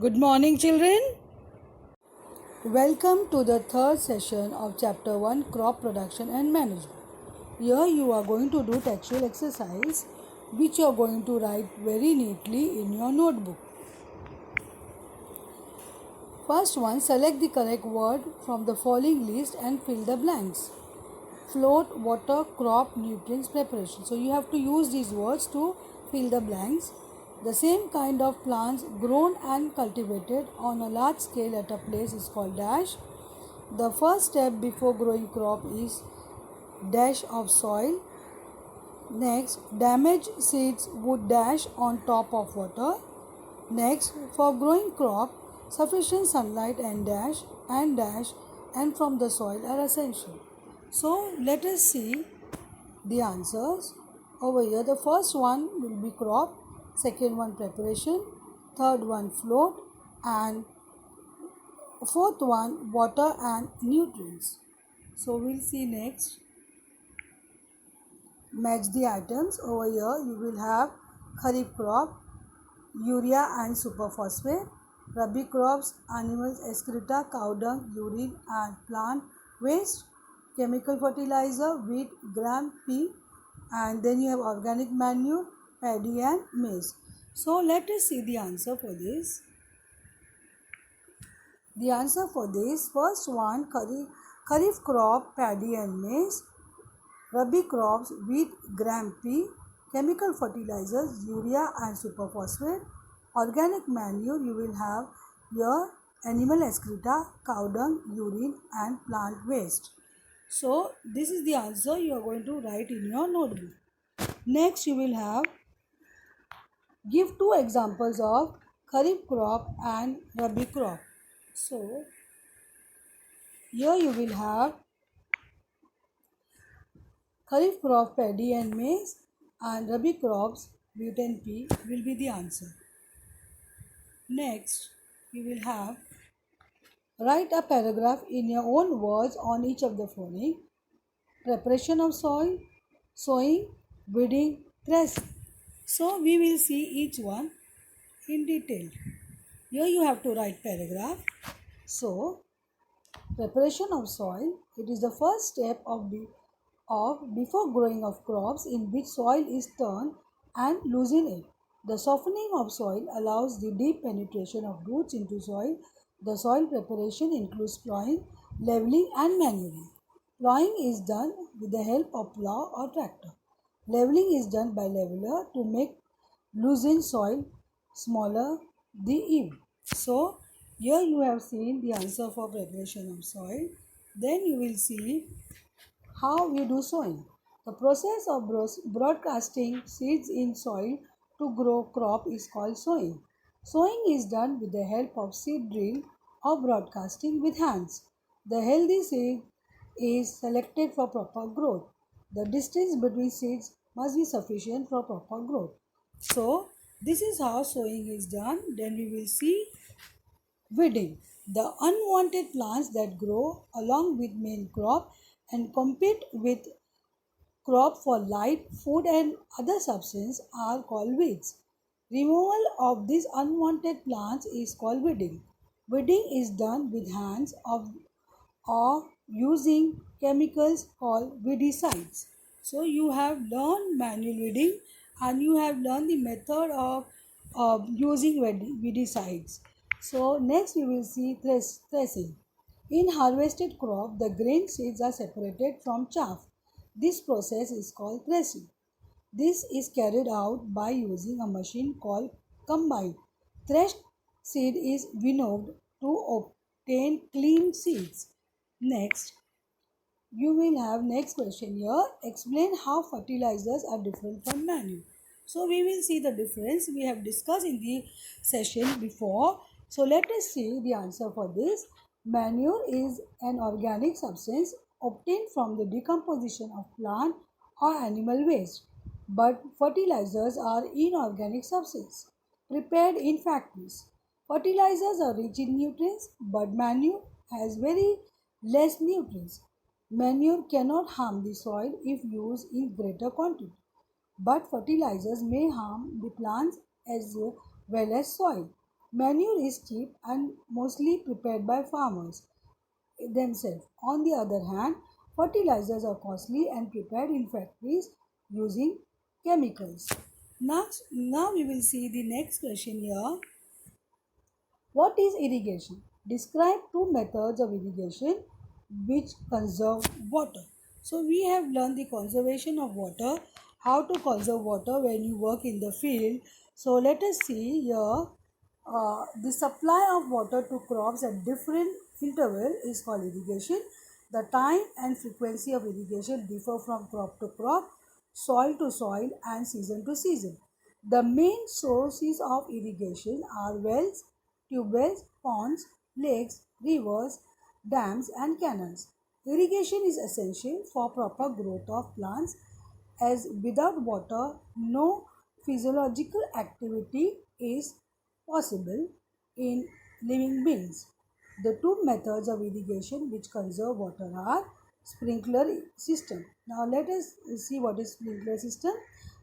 Good morning, children. Welcome to the third session of Chapter 1 Crop Production and Management. Here you are going to do textual exercise which you are going to write very neatly in your notebook. First one, select the correct word from the following list and fill the blanks. Float, water, crop, nutrients, preparation. So you have to use these words to fill the blanks. The same kind of plants grown and cultivated on a large scale at a place is called dash. The first step before growing crop is dash of soil. Next, damaged seeds would dash on top of water. Next, for growing crop, sufficient sunlight and dash and from the soil are essential. So let us see the answers. Over here, the first one will be crop, second one preparation, third one float, and fourth one water and nutrients. So we'll see next. Match the items. Over here you will have kharif crop, urea and superphosphate, rabi crops, animals excreta, cow dung, urine and plant waste, chemical fertilizer, wheat, gram, pea, and then you have organic manure, paddy and maize. So let us see the answer for this. The answer for this, first one, kharif crop, paddy and maize, rabi crops, wheat, gram, pea, chemical fertilizers, urea and superphosphate, organic manure, you will have your animal excreta, cow dung, urine and plant waste. So this is the answer you are going to write in your notebook. Next you will have, give two examples of kharif crop and rabi crop. So here you will have kharif crop paddy and maize and rabi crops wheat and pea will be the answer. Next you will have, write a paragraph in your own words on each of the following: preparation of soil, sowing, weeding, threshing. So we will see each one in detail. Here you have to write paragraph. So preparation of soil, it is the first step of before growing of crops in which soil is turned and loosen it. The softening of soil allows the deep penetration of roots into soil. The soil preparation includes plowing, leveling and manuring. Plowing is done with the help of plow or tractor. Leveling is done by leveler to make loosened soil smaller the eve. So here you have seen the answer for preparation of soil. Then you will see how we do sowing. The process of broadcasting seeds in soil to grow crop is called sowing. Sowing is done with the help of seed drill or broadcasting with hands. The healthy seed is selected for proper growth. The distance between seeds must be sufficient for proper growth. So this is how sowing is done. Then we will see weeding, the unwanted plants that grow along with main crop and compete with crop for light, food and other substance are called weeds. Removal of these unwanted plants is called weeding. Weeding is done with hands or using chemicals called weedicides. So you have learned manual weeding and you have learned the method of using weedicides. So next we will see threshing. In harvested crop, the grain seeds are separated from chaff. This process is called threshing. This is carried out by using a machine called combine. Threshed seed is winnowed to obtain clean seeds. Next, you will have next question here. Explain how fertilizers are different from manure. So we will see the difference we have discussed in the session before. So let us see the answer for this. Manure is an organic substance obtained from the decomposition of plant or animal waste. But fertilizers are inorganic substances prepared in factories. Fertilizers are rich in nutrients, but manure has very less nutrients. Manure cannot harm the soil if used in greater quantity, but fertilizers may harm the plants as well as soil. Manure is cheap and mostly prepared by farmers themselves. On the other hand, fertilizers are costly and prepared in factories using chemicals. Now we will see the next question here. What is irrigation? Describe two methods of irrigation which conserve water. So we have learned the conservation of water, how to conserve water when you work in the field. So let us see here. The supply of water to crops at different interval is called irrigation. The time and frequency of irrigation differ from crop to crop, soil to soil, and season to season. The main sources of irrigation are wells, tube wells, ponds, lakes, rivers, dams, and canals. Irrigation is essential for proper growth of plants, as without water, no physiological activity is possible in living beings. The two methods of irrigation which conserve water are sprinkler system. Now let us see what is sprinkler system.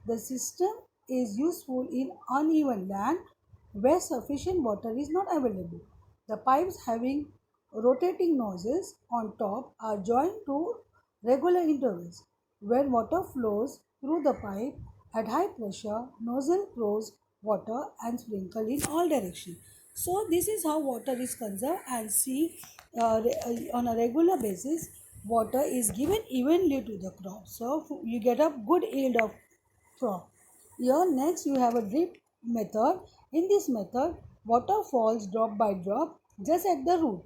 The system is useful in uneven land where sufficient water is not available. The pipes having rotating nozzles on top are joined to regular intervals. When water flows through the pipe at high pressure, nozzle throws water and sprinkle in all directions. So this is how water is conserved, and see on a regular basis water is given evenly to the crop. So you get a good yield of crop. Here next you have a drip method. In this method, water falls drop by drop just at the root.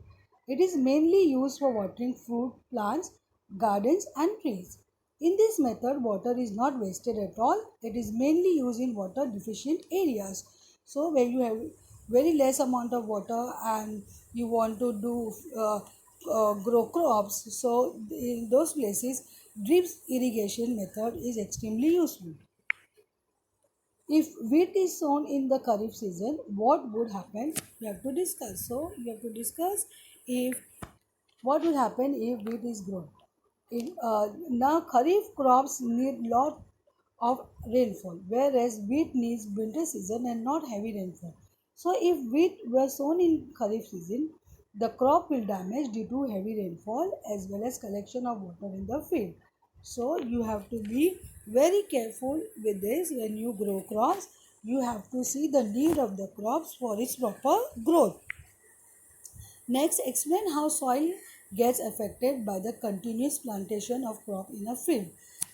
It is mainly used for watering fruit plants, gardens and trees. In this method, water is not wasted at all. It is mainly used in water deficient areas. So when you have very less amount of water and you want to do grow crops, so in those places drip irrigation method is extremely useful. If wheat is sown in the Kharif season, what would happen? You have to discuss. So you have to discuss if what will happen if wheat is grown. Now Kharif crops need lot of rainfall, whereas wheat needs winter season and not heavy rainfall. So if wheat were sown in Kharif season, the crop will damage due to heavy rainfall as well as collection of water in the field. So you have to be very careful with this when you grow crops. You have to see the need of the crops for its proper growth. Next, explain how soil gets affected by the continuous plantation of crop in a field.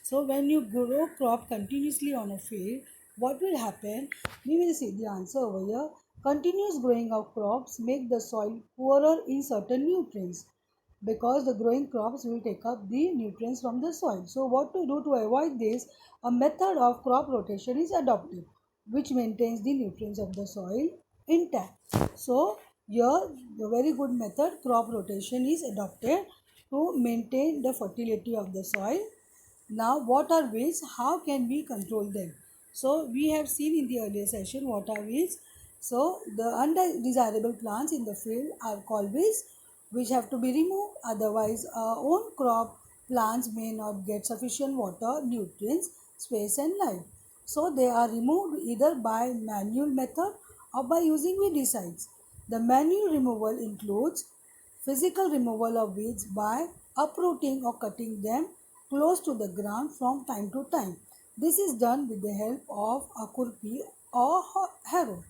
So when you grow crop continuously on a field, what will happen? We will see the answer over here. Continuous growing of crops make the soil poorer in certain nutrients because the growing crops will take up the nutrients from the soil. So what to do to avoid this? A method of crop rotation is adopted which maintains the nutrients of the soil intact. So here the very good method crop rotation is adopted to maintain the fertility of the soil. Now what are weeds? How can we control them? So we have seen in the earlier session what are weeds. So the undesirable plants in the field are called weeds which have to be removed, otherwise our own crop plants may not get sufficient water, nutrients, space and light. So they are removed either by manual method or by using weedicides. The manual removal includes physical removal of weeds by uprooting or cutting them close to the ground from time to time. This is done with the help of a kurpi or harrow.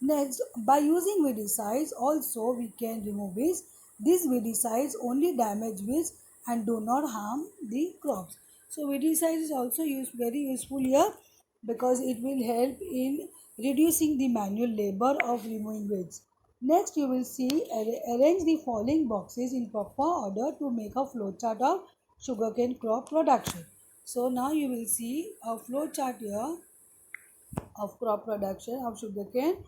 Next, by using weedicides also we can remove weeds. These weedicides only damage weeds and do not harm the crops. So weedicides is also very useful here because it will help in reducing the manual labor of removing weeds. Next you will see arrange the following boxes in proper order to make a flow chart of sugarcane crop production. So now you will see a flow chart here of crop production of sugarcane.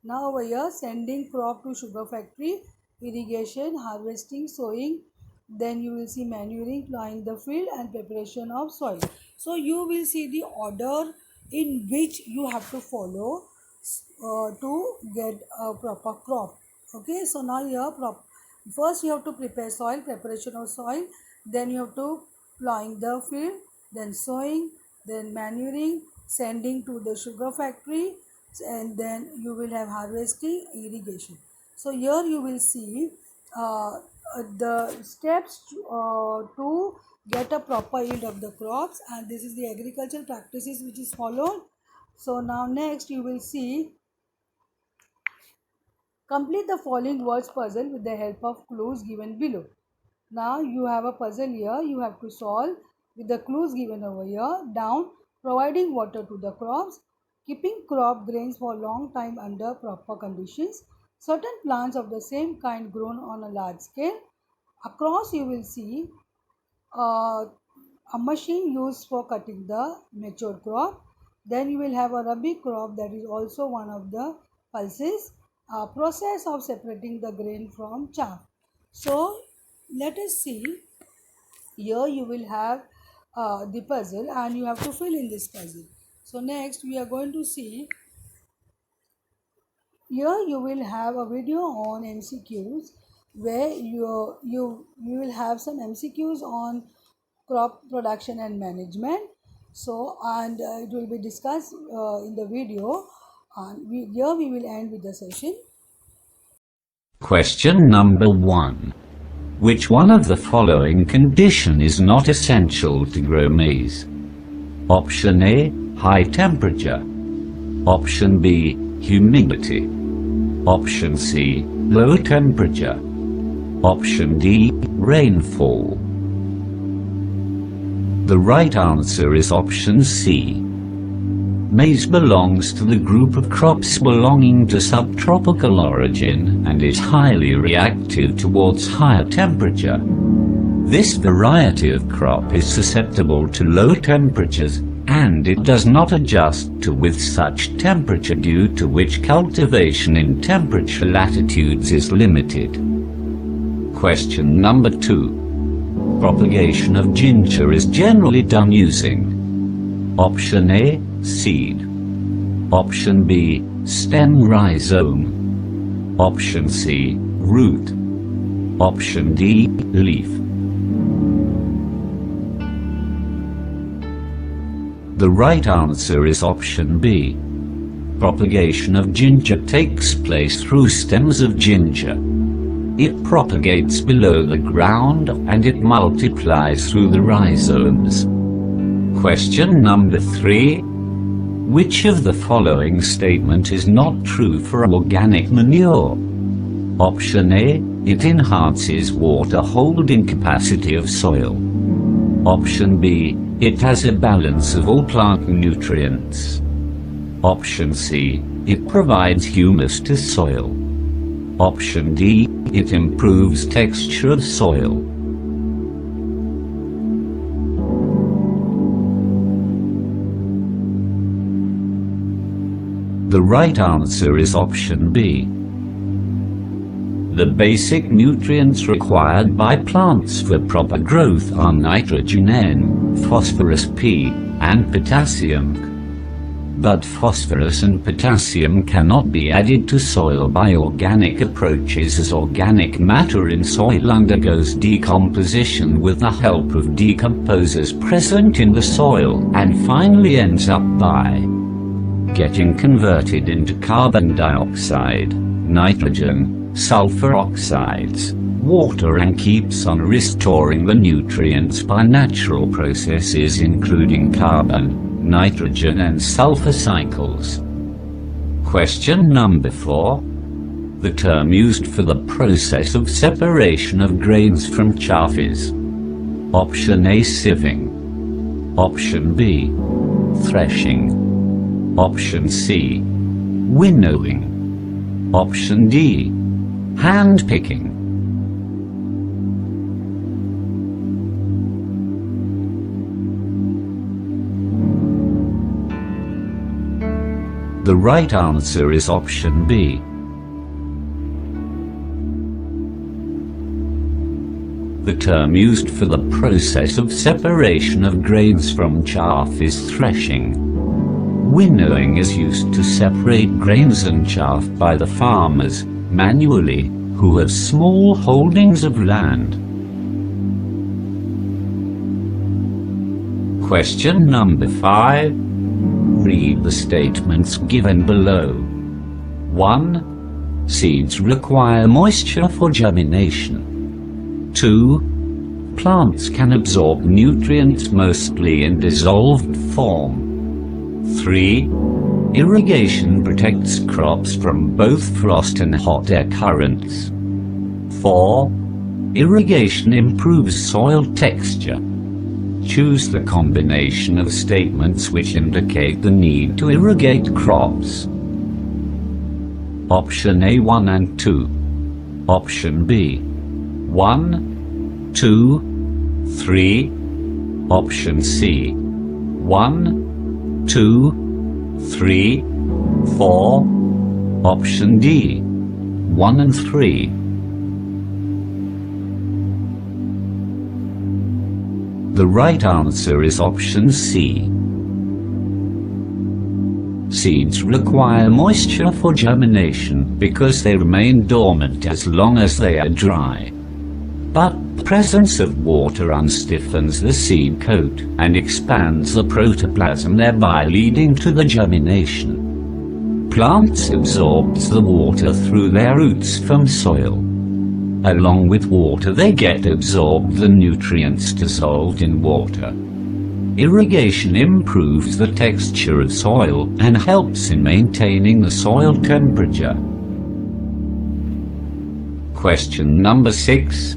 Now over here sending crop to sugar factory, irrigation, harvesting, sowing, then you will see manuring, plowing the field and preparation of soil. So you will see the order in which you have to follow to get a proper crop. Okay, so now here first you have to prepare soil, preparation of soil, then you have to plowing the field, then sowing, then manuring, sending to the sugar factory, and then you will have harvesting, irrigation. So here you will see the steps to get a proper yield of the crops, and this is the agricultural practices which is followed. So now next you will see, complete the following words puzzle with the help of clues given below. Now you have a puzzle here, you have to solve with the clues given over here. Down, providing water to the crops, keeping crop grains for a long time under proper conditions, certain plants of the same kind grown on a large scale. Across you will see a machine used for cutting the mature crop. Then you will have a rabi crop, that is also one of the pulses. Process of separating the grain from chaff. So let us see. Here you will have the puzzle and you have to fill in this puzzle. So next we are going to see, here you will have a video on MCQs, where you will have some MCQs on crop production and management. So and it will be discussed in the video, and here we will end with the session. Question number 1. Which one of the following condition is not essential to grow maize? Option A, high temperature. Option B, humidity. Option C, low temperature. Option D, rainfall. The right answer is option C. Maize belongs to the group of crops belonging to subtropical origin and is highly reactive towards higher temperature. This variety of crop is susceptible to low temperatures, and it does not adjust to with such temperature, due to which cultivation in temperature latitudes is limited. Question number 2. Propagation of ginger is generally done using Option A, seed. Option B, stem rhizome. Option C, root. Option D, leaf. The right answer is option B. Propagation of ginger takes place through stems of ginger. It propagates below the ground and it multiplies through the rhizomes. Question number 3. Which of the following statement is not true for organic manure? Option A, it enhances water holding capacity of soil. Option B, it has a balance of all plant nutrients. Option C, it provides humus to soil. Option D, it improves texture of soil. The right answer is option B. The basic nutrients required by plants for proper growth are nitrogen N, phosphorus P, and potassium. But phosphorus and potassium cannot be added to soil by organic approaches, as organic matter in soil undergoes decomposition with the help of decomposers present in the soil and finally ends up by getting converted into carbon dioxide, nitrogen, sulfur oxides, water, and keeps on restoring the nutrients by natural processes including carbon, nitrogen and sulfur cycles. Question number 4. The term used for the process of separation of grains from chaff is Option A, sieving. Option B, threshing. Option C, winnowing. Option D, hand picking. The right answer is option B. The term used for the process of separation of grains from chaff is threshing. Winnowing is used to separate grains and chaff by the farmers, manually, who have small holdings of land. Question number 5. read the statements given below. 1. Seeds require moisture for germination. 2. Plants can absorb nutrients mostly in dissolved form. 3. Irrigation protects crops from both frost and hot air currents. 4. Irrigation improves soil texture. Choose the combination of statements which indicate the need to irrigate crops. Option A 1 and 2. Option B 1, 2, 3. Option C 1, 2, 3, 4. Option D 1 and 3. The right answer is option C. Seeds require moisture for germination because they remain dormant as long as they are dry. But presence of water unstiffens the seed coat and expands the protoplasm, thereby leading to the germination. Plants absorbs the water through their roots from soil. Along with water they get absorbed the nutrients dissolved in water. Irrigation improves the texture of soil and helps in maintaining the soil temperature. Question number 6.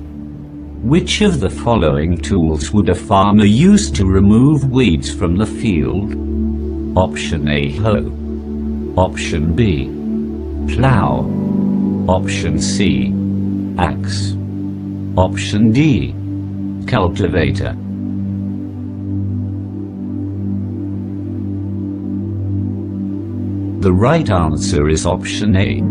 Which of the following tools would a farmer use to remove weeds from the field? Option A, hoe. Option B, plow. Option C, axe. Option D, cultivator. The right answer is option A.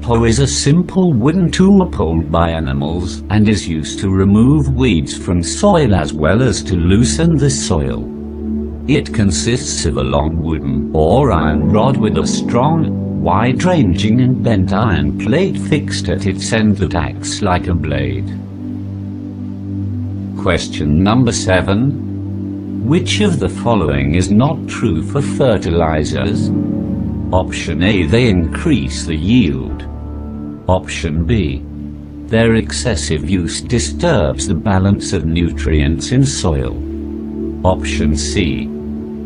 Hoe is a simple wooden tool pulled by animals and is used to remove weeds from soil as well as to loosen the soil. It consists of a long wooden or iron rod with a strong, wide-ranging and bent iron plate fixed at its end that acts like a blade. Question number 7. Which of the following is not true for fertilizers? Option A, they increase the yield. Option B, their excessive use disturbs the balance of nutrients in soil. Option C,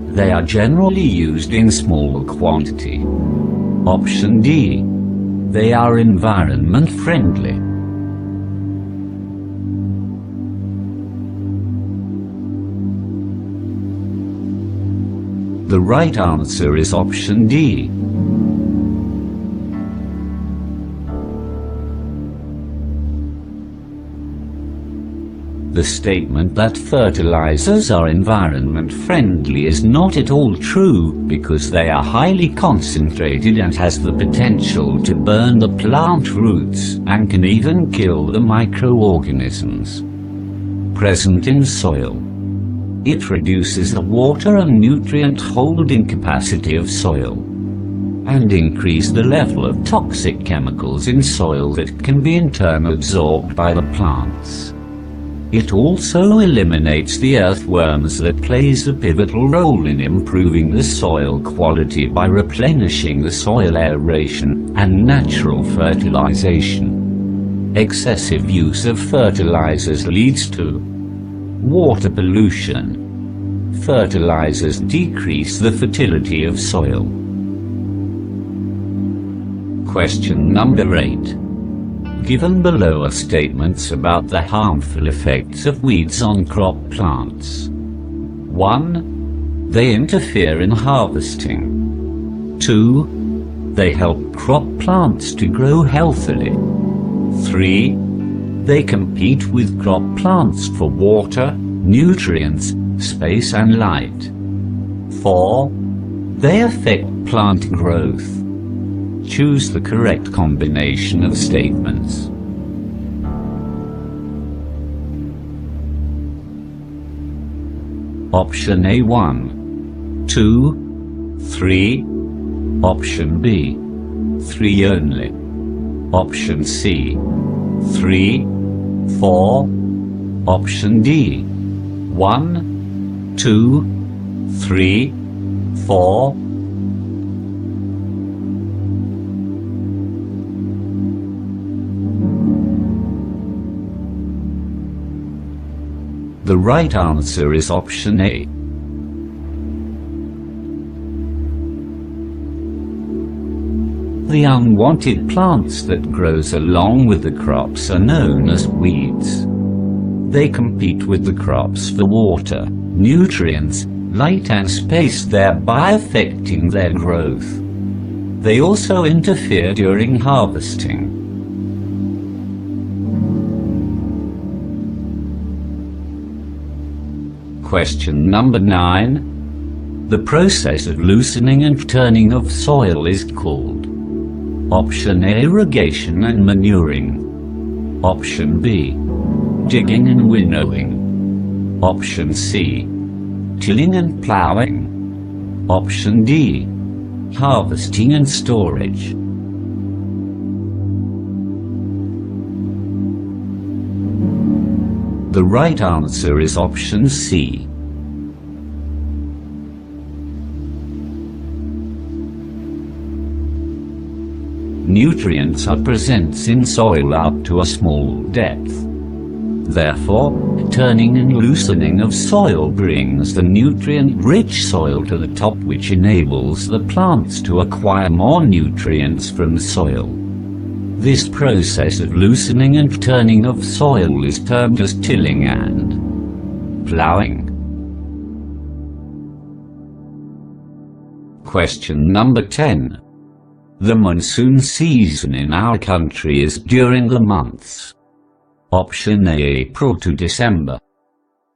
they are generally used in small quantity. Option D, they are environment friendly. The right answer is option D. The statement that fertilizers are environment friendly is not at all true because they are highly concentrated and has the potential to burn the plant roots and can even kill the microorganisms present in soil. It reduces the water and nutrient holding capacity of soil and increase the level of toxic chemicals in soil that can be in turn absorbed by the plants. It also eliminates the earthworms that plays a pivotal role in improving the soil quality by replenishing the soil aeration and natural fertilization. Excessive use of fertilizers leads to water pollution. Fertilizers decrease the fertility of soil. Question number 8. Given below are statements about the harmful effects of weeds on crop plants. 1. They interfere in harvesting. 2. They help crop plants to grow healthily. 3. They compete with crop plants for water, nutrients, space and light. 4. They affect plant growth. Choose the correct combination of statements. Option A 1, 2, 3. Option B 3 only. Option C 3, 4. Option D 1, 2, 3, 4. The right answer is option A. The unwanted plants that grows along with the crops are known as weeds. They compete with the crops for water, nutrients, light and space, thereby affecting their growth. They also interfere during harvesting. Question number 9. The process of loosening and turning of soil is called option A, irrigation and manuring, option B, digging and winnowing, option C, tilling and plowing, option D, harvesting and storage. The right answer is option C. Nutrients are present in soil up to a small depth. Therefore, turning and loosening of soil brings the nutrient-rich soil to the top, which enables the plants to acquire more nutrients from soil. This process of loosening and turning of soil is termed as tilling and plowing. Question number 10. The monsoon season in our country is during the months. Option A, April to December.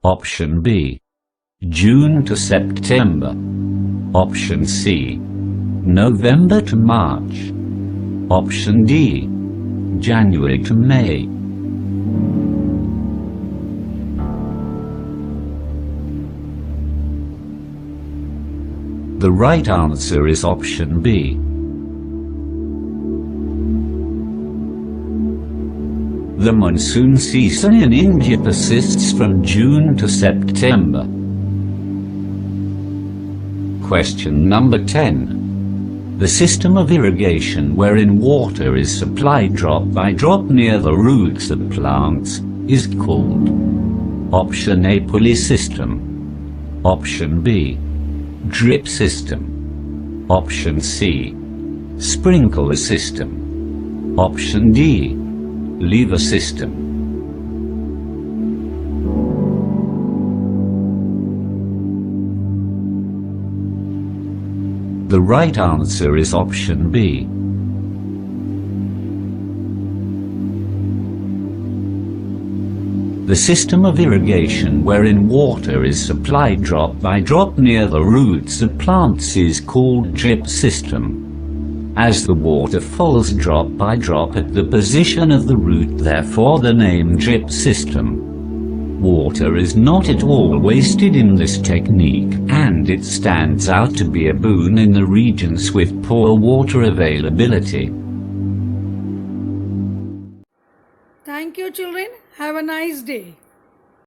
Option B, June to September. Option C, November to March. Option D, January to May. The right answer is option B. The monsoon season in India persists from June to September. Question number 10. The system of irrigation wherein water is supplied drop by drop near the roots of plants is called option A, pulley system, option B, drip system, option C, sprinkler system, option D, lever system. The right answer is option B. The system of irrigation wherein water is supplied drop by drop near the roots of plants is called drip system, as the water falls drop by drop at the position of the root, therefore the name drip system. Water is not at all wasted in this technique, and it stands out to be a boon in the regions with poor water availability. Thank you, children. Have a nice day.